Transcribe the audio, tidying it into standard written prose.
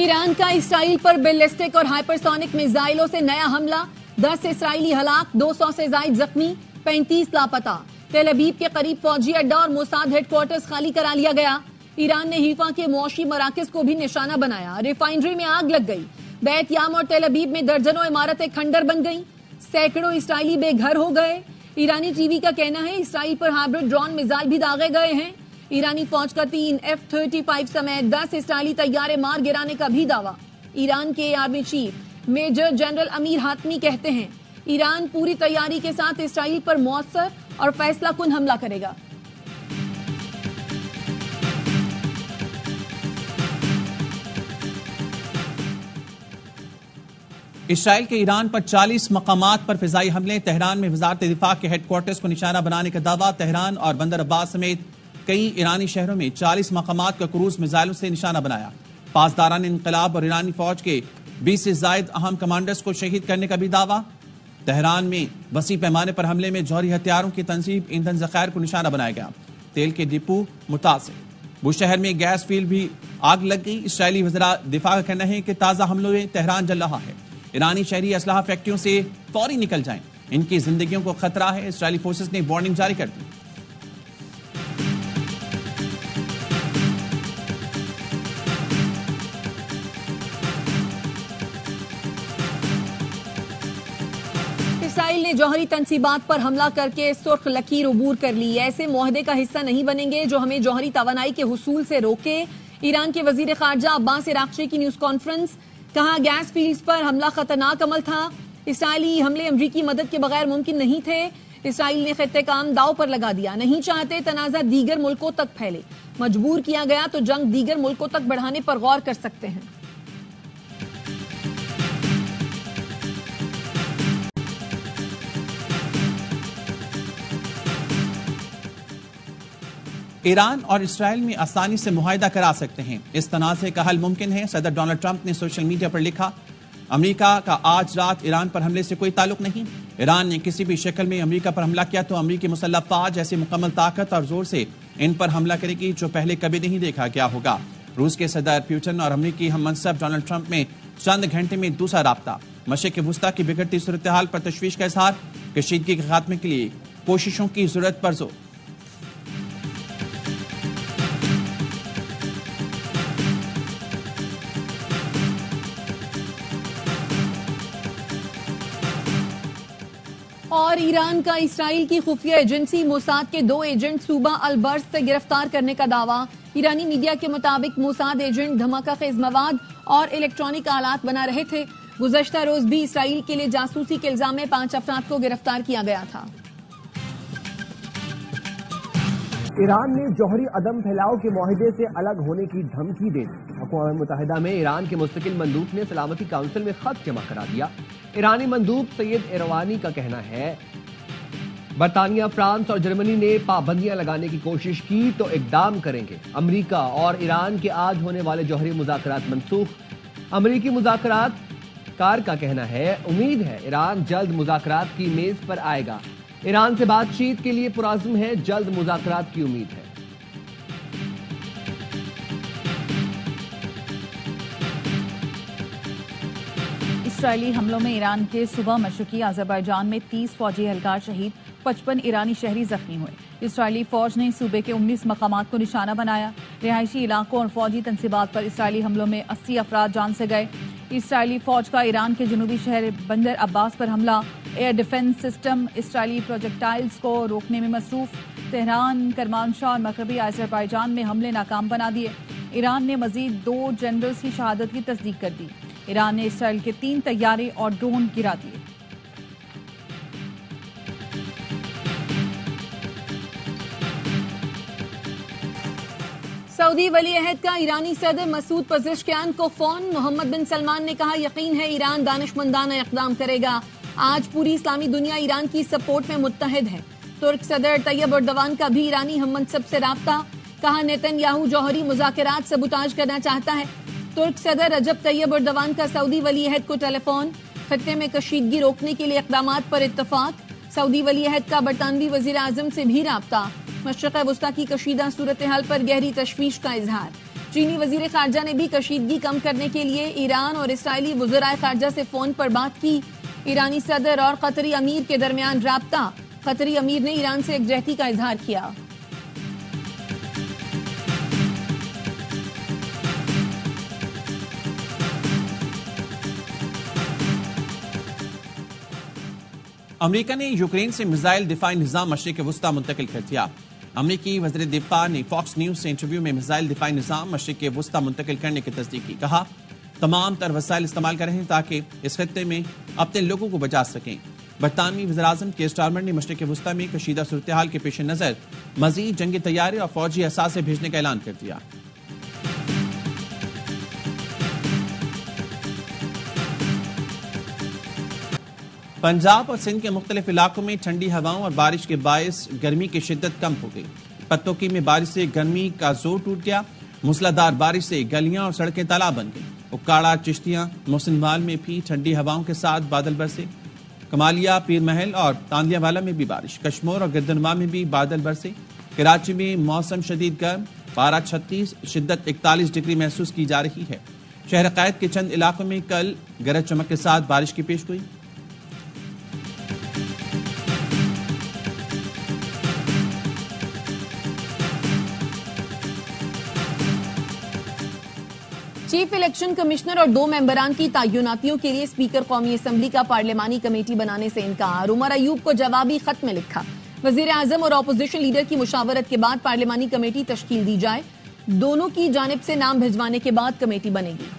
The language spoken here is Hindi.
ईरान का इसराइल पर बैलिस्टिक और हाइपरसोनिक मिसाइलों से नया हमला, 10 इसराइली हलाक, 200 से ज्यादा जख्मी, 35 लापता। तेल अवीव के करीब फौजी अड्डा और मोसाद हेडक्वार्टर्स खाली करा लिया गया। ईरान ने हीफा के मुआशी मराकज को भी निशाना बनाया। रिफाइनरी में आग लग गई। बैत याम और तेल अवीव में दर्जनों इमारतें खंडर बन गईं। सैकड़ों इसराइली बेघर हो गए। ईरानी टीवी का कहना है इसराइल पर हाइब्रिड ड्रोन मिसाइल भी दागे गए हैं। ईरानी फौज का 3 F-35 समेत 10 इसराइली तैयारे मार गिराने का भी दावा। ईरान के army chief major general Amir Hatami कहते हैं ईरान पूरी तैयारी के साथ इसराइल पर मौसर और फैसला कुन हमला करेगा। इसराइल के ईरान पर 40 मकामात पर फिजाई हमले। तेहरान में वजारत दिफा के हेडक्वार्टर्स को निशाना बनाने का दावा। तेहरान और बंदर अब्बास समेत कई ईरानी शहरों में 40 मकामात का क्रूज मिसाइलों से निशाना बनाया। पासदारान इंकलाब और ईरानी फौज के 20 से ज्यादा अहम कमांडर्स को शहीद करने का भी दावा। तेहरान में वसी पैमाने पर हमले में जौहरी हथियारों की तंजीम, ईंधन जखायर को निशाना बनाया गया। तेल के डिपो मुतासिर। बुशहर में गैस फील्ड भी आग लग गई। इसराइली वज़रा दिफा का कहना है कि ताजा हमलों में तेहरान जल रहा है। ईरानी शहरी असलाह फैक्ट्रियों से फौरी निकल जाएं, इनकी जिंदगियों को खतरा है। इसराइली फोर्सेस ने वार्निंग जारी कर दी। इसराइल ने जौहरी तंसीबात पर हमला करके सुर्ख लकीर उबूर कर ली। ऐसे मुआहदे का हिस्सा नहीं बनेंगे जो हमें जौहरी तवानाई के हुसूल से रोके। ईरान के वजीर खारजा अब्बास इराक्ची की न्यूज कॉन्फ्रेंस। कहा गैस फील्ड्स पर हमला खतरनाक अमल था। इसराइली हमले अमरीकी मदद के बगैर मुमकिन नहीं थे। इसराइल ने खित्ते काम दाव पर लगा दिया। नहीं चाहते तनाज़ा दीगर मुल्कों तक फैले। मजबूर किया गया तो जंग दीगर मुल्कों तक बढ़ाने पर गौर कर सकते हैं। ईरान और इसराइल में आसानी से मुआहिदा करा सकते हैं। इस तनाज़े का हल मुमकिन है। सदर डोनाल्ड ट्रंप ने सोशल मीडिया पर लिखा, अमेरिका का आज रात ईरान पर हमले से कोई ताल्लुक नहीं। ईरान ने किसी भी शक्ल में अमेरिका पर हमला किया तो अमेरिकी मुसल्लह फौज ऐसी मुकम्मल ताकत और जोर से इन पर हमला करेगी जो पहले कभी नहीं देखा गया होगा। रूस के सदर पुतिन और अमेरिकी हम मनसब डोनाल्ड ट्रंप में चंद घंटे में दूसरा राब्ता। मशरिक़ वुस्ता की बिगड़ती सूरत हाल पर तशवीश का इजहार। कशीदगी के खात्मे के लिए कोशिशों की जरूरत पर जोर। और ईरान का इसराइल की खुफिया एजेंसी मोसाद के 2 एजेंट सूबा अल-बर्ज से गिरफ्तार करने का दावा। ईरानी मीडिया के मुताबिक मोसाद एजेंट धमाका खेज मवाद और इलेक्ट्रॉनिक आलात बना रहे थे। गुज़श्ता रोज भी इसराइल के लिए जासूसी के इल्जाम में 5 अफराद को गिरफ्तार किया गया था। ईरान ने जौहरी अदम फैलाव के मुआहदे से अलग होने की धमकी दे दी। अक़वाम मुत्तहिदा में ईरान के मुस्तकिल मंदूब ने सलामती काउंसिल में खत जमा करा दिया। ईरानी मंदूब सैयद इरवानी का कहना है बरतानिया, फ्रांस और जर्मनी ने पाबंदियां लगाने की कोशिश की तो इकदाम करेंगे। अमेरिका और ईरान के आज होने वाले जौहरी मुज़ाकरात मनसूख। अमेरिकी मुज़ाकरात कार का कहना है उम्मीद है ईरान जल्द मुज़ाकरात की मेज पर आएगा। ईरान से बातचीत के लिए पुराज़्म है, जल्द मुज़ाकरात की उम्मीद है। इसराइली हमलों में ईरान के सुबह मशरकी अज़रबैजान में 30 फौजी एहलकार शहीद, 55 ईरानी शहरी जख्मी हुए। इसराइली फौज ने सूबे के 19 मकामात को निशाना बनाया। रिहायशी इलाकों और फौजी तंसीबात पर इसराइली हमलों में 80 अफराद जान से गए। इसराइली फौज का ईरान के जनूबी शहर बंदर अब्बास पर हमला। Air defence system Israeli projectiles को रोकने में मसरूफ। तेहरान, करमानशाह और मगरबी अज़रबैजान में हमले नाकाम बना दिए। ईरान ने मजीद 2 जनरल्स की शहादत की तस्दीक कर दी। ईरान ने इसराइल के 3 तैयारे और ड्रोन गिरा दिए। सऊदी वली अहद का ईरानी सदर मसूद पज़ेश्कियान को फोन। मोहम्मद बिन सलमान ने कहा यकीन है ईरान दानिशमंदाना इक़दाम करेगा। आज पूरी इस्लामी दुनिया ईरान की सपोर्ट में मुत्तहिद है। तुर्क सदर तैयब एर्दोगान का भी ईरानी हम मनसब से राब्ता। कहा नेतन्याहू जौहरी मुज़ाकरात सबूताज करना चाहता है। तुर्क सदर रजब तैयब एर्दोगान का सऊदी वली अहद को टेलीफोन। खत्ते में कशीदगी रोकने के लिए इक़दामात पर इत्तफाक। सऊदी वली अहद का बरतानवी वज़ीर आज़म से भी राब्ता। मशरिक़ वुस्ता की कशीदा सूरत हाल पर गहरी तशवीश का इजहार। चीनी वजीर खारजा ने भी कशीदगी कम करने के लिए ईरान और इसराइली वज़राए खारजा से फोन पर बात की। ईरानी सदर और कतरी अमीर के दरमियान राब्ता। कतरी अमीर ने ईरान से यकजहती का इजहार किया। अमेरिका ने यूक्रेन से मिसाइल दिफाई निजाम मशरिक वस्ता मुंतकिल कर दिया। अमेरिकी वज़ीर दिफा ने फॉक्स न्यूज से इंटरव्यू में मिसाइल दिफाई निजाम मशरिक वस्ता मुंतकिल करने की तस्दीक की। कहा, तमाम तर वसाइल इस्तेमाल कर रहे हैं ताकि इस खत्ते में अपने लोगों को बचा सकें। बरतानवी वज़ीर-ए-आज़म केयर स्टारमर ने मशरिक वस्ता में कशीदा सूरत हाल के पेश नज़र मजीद जंगी तैयारी और फौजी असासे भेजने का ऐलान कर दिया। पंजाब और सिंध के मुख्तलिफ इलाकों में ठंडी हवाओं और बारिश के बायस गर्मी की शिद्दत कम हो गई। पत्तोकी में बारिश से गर्मी का जोर टूट गया। मूसलाधार बारिश से गलियां और सड़कें तालाब बन गई। उकाड़ा, चिश्तियां, मोहसिनवाल में भी ठंडी हवाओं के साथ बादल बरसे। कमालिया, पीर महल और तांदियावाला में भी बारिश। कश्मीर और गिरदनवा में भी बादल बरसे। कराची में मौसम शदीद गर्म, पारा 36, शिद्दत 41 डिग्री महसूस की जा रही है। शहर कैद के चंद इलाकों में कल गरज चमक के साथ बारिश की पेश गोई। चीफ इलेक्शन कमिश्नर और 2 मेंबरान की तयनातियों के लिए स्पीकर कौमी असम्बली का पार्लिमानी कमेटी बनाने से इनकार। उमर अयूब को जवाबी खत में लिखा। वजीर आजम और अपोजिशन लीडर की मुशावरत के बाद पार्लिमानी कमेटी तश्कील दी जाए। दोनों की जानिब से नाम भिजवाने के बाद कमेटी बनेगी।